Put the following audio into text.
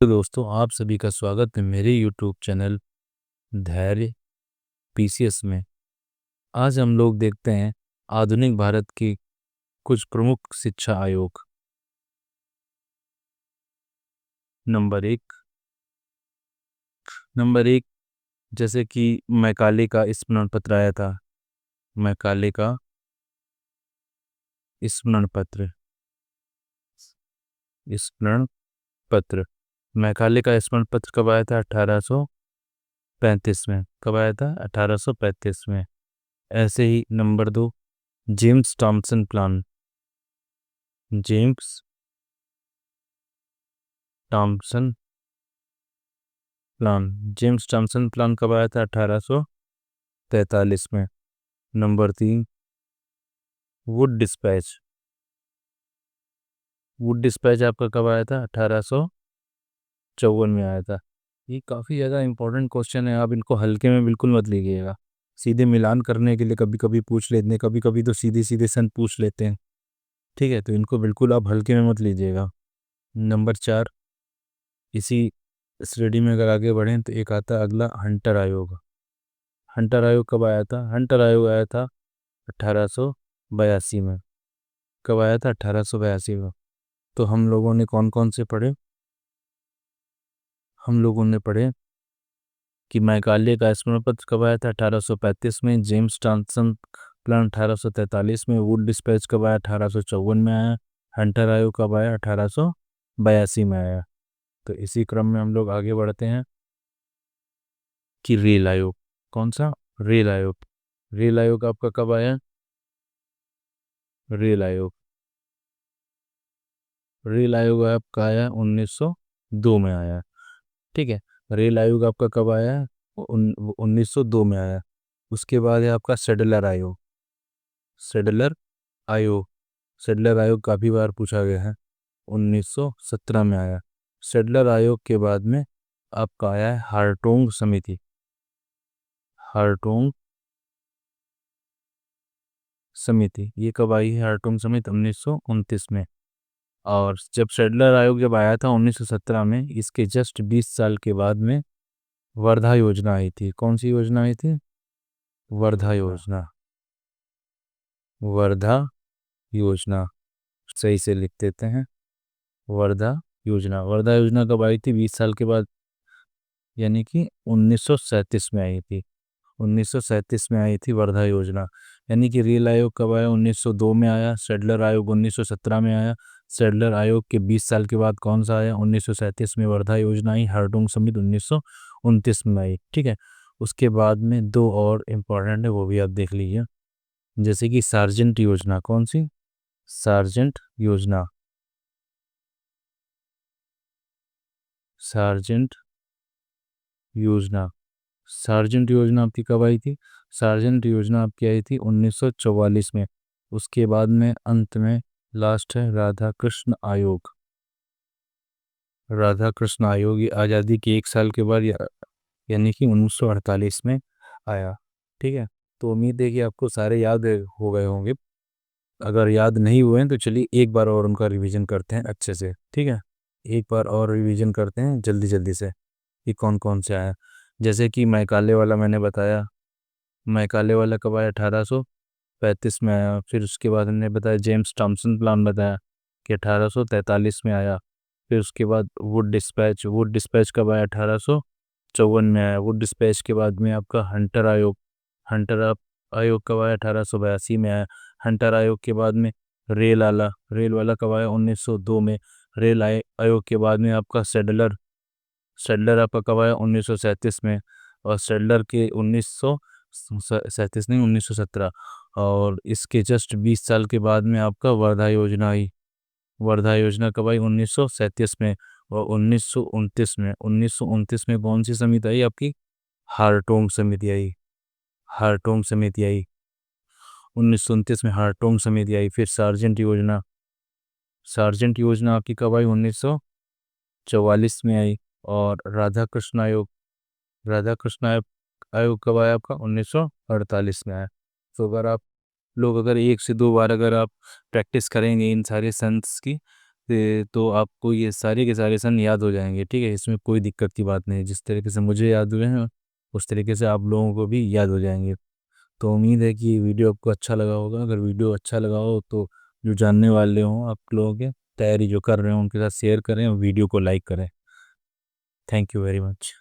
तो दोस्तों, आप सभी का स्वागत है मेरे YouTube चैनल धैर्य पीसीएस में। आज हम लोग देखते हैं आधुनिक भारत की कुछ प्रमुख शिक्षा आयोग। नंबर एक, जैसे कि मैकाले का स्मरण पत्र आया था। मैकाले का स्मरण पत्र स्मरण पत्र मैकाले का स्मरण पत्र कब आया था? 1835 में। कब आया था? 1835 में। ऐसे ही number 2, James Thomson plan. James Thomson plan James Thomson plan कब आया था? 1843 में। Number 3, Wood dispatch. Wood dispatch आपका कब आया था? 1854 में आया था। ये काफ़ी ज़्यादा इंपॉर्टेंट क्वेश्चन है, आप इनको हल्के में बिल्कुल मत लीजिएगा। सीधे मिलान करने के लिए कभी कभी पूछ लेते हैं, कभी कभी तो सीधे सीधे सन पूछ लेते हैं। ठीक है, तो इनको बिल्कुल आप हल्के में मत लीजिएगा। नंबर 4, इसी श्रेणी में अगर आगे बढ़ें तो एक आता है अगला, हंटर आयोग। हंटर आयोग कब आया था? हंटर आयोग आया था 1882 में। कब आया था? 1882 में। तो हम लोगों ने कौन कौन से पढ़े? हम लोगों ने पढ़े कि मैकाले का स्मरण पत्र कब आया था? 1835 में। जेम्स टॉमसन प्लान 1843 में। वुड डिस्पैच कब आया? 1854 में आया। हंटर आयोग कब आया? 1882 में आया। तो इसी क्रम में हम लोग आगे बढ़ते हैं कि रेल आयोग। कौन सा? रेल आयोग। रेल आयोग आपका कब आया? रेल आयोग रेल आयोग आपका आया 1902 में आया। ठीक है, रेल आयोग आपका कब आया? 1902 में आया। उसके बाद है आपका सेडलर आयोग। सेडलर आयोग सेडलर आयोग काफ़ी बार पूछा गया है। 1917 में आया। सेडलर आयोग के बाद में आपका आया है हार्टोंग समिति। हार्टोंग समिति ये कब आई है? हार्टोंग समिति 1929 में। और जब सेडलर आयोग जब आया था 1917 में, इसके जस्ट 20 साल के बाद में वर्धा योजना आई थी। कौन सी योजना आई थी? वर्धा योजना। वर्धा योजना सही से लिख देते हैं। वर्धा योजना कब आई थी? 20 साल के बाद, यानी कि 1937 में आई थी। 1937 में आई थी वर्धा योजना। यानी कि रेल आयोग कब आया? 1902 में आया। सेडलर आयोग 1917 में आया। सेडलर आयोग के 20 साल के बाद कौन सा आया? 1937 में वर्धा योजना आई। हार्टोंग समिति 1929 में आई। ठीक है, उसके बाद में दो और इम्पोर्टेंट है, वो भी आप देख लीजिए। जैसे कि सार्जेंट योजना। कौन सी? सार्जेंट योजना। सार्जेंट योजना सार्जेंट योजना आपकी कब आई थी? सार्जेंट योजना आपकी आई थी 1944 में। उसके बाद में अंत में लास्ट है राधा कृष्ण आयोग। राधा कृष्ण आयोग ये आज़ादी के एक साल के बाद यानी कि 1948 में आया। ठीक है, तो उम्मीद है कि आपको सारे याद हो गए होंगे। अगर याद नहीं हुए हैं तो चलिए एक बार और उनका रिवीजन करते हैं अच्छे से। ठीक है, एक बार और रिवीजन करते हैं जल्दी जल्दी से कि कौन कौन से आया। जैसे कि मैकाले वाला मैंने बताया। मैकाले वाला कब आया? 1835 में आया। फिर उसके बाद हमने बताया जेम्स टॉमसन प्लान बताया कि 1843 में आया। फिर उसके बाद वुड डिस्पैच कब आया? 1854 में आया। वुड डिस्पैच के बाद में आपका हंटर आयोग। आयोग कब आया? 1882 में आया। हंटर आयोग के बाद में रेल वाला कब आया? 1902 में। आयोग के बाद में आपका सेडलर सेडलर आपका कब आया? 1937 में। और सेडलर के 1937 नहीं, 1917। और इसके जस्ट 20 साल के बाद में आपका वर्धा योजना आई। वर्धा योजना कब आई? 1937 में। और 1929 में कौन सी समिति आई आपकी? हार्टोंग समिति आई। हार्टोंग समिति आई 1929 में। हार्टोंग समिति आई। फिर सार्जेंट योजना आपकी कब आई? 1944 में आई। और राधा कृष्ण आयोग कब आया आपका? 1948 में आया। तो अगर आप लोग अगर एक से दो बार अगर आप प्रैक्टिस करेंगे इन सारे सेंस की, तो आपको ये सारे के सारे सन याद हो जाएंगे, ठीक है। इसमें कोई दिक्कत की बात नहीं है, जिस तरीके से मुझे याद हुए हैं उस तरीके से आप लोगों को भी याद हो जाएंगे। तो उम्मीद है कि वीडियो आपको अच्छा लगा होगा। अगर वीडियो अच्छा लगा हो तो जो जानने वाले हों आप लोगों के, तैयारी जो कर रहे हो उनके साथ शेयर करें और वीडियो को लाइक करें। Thank you very much.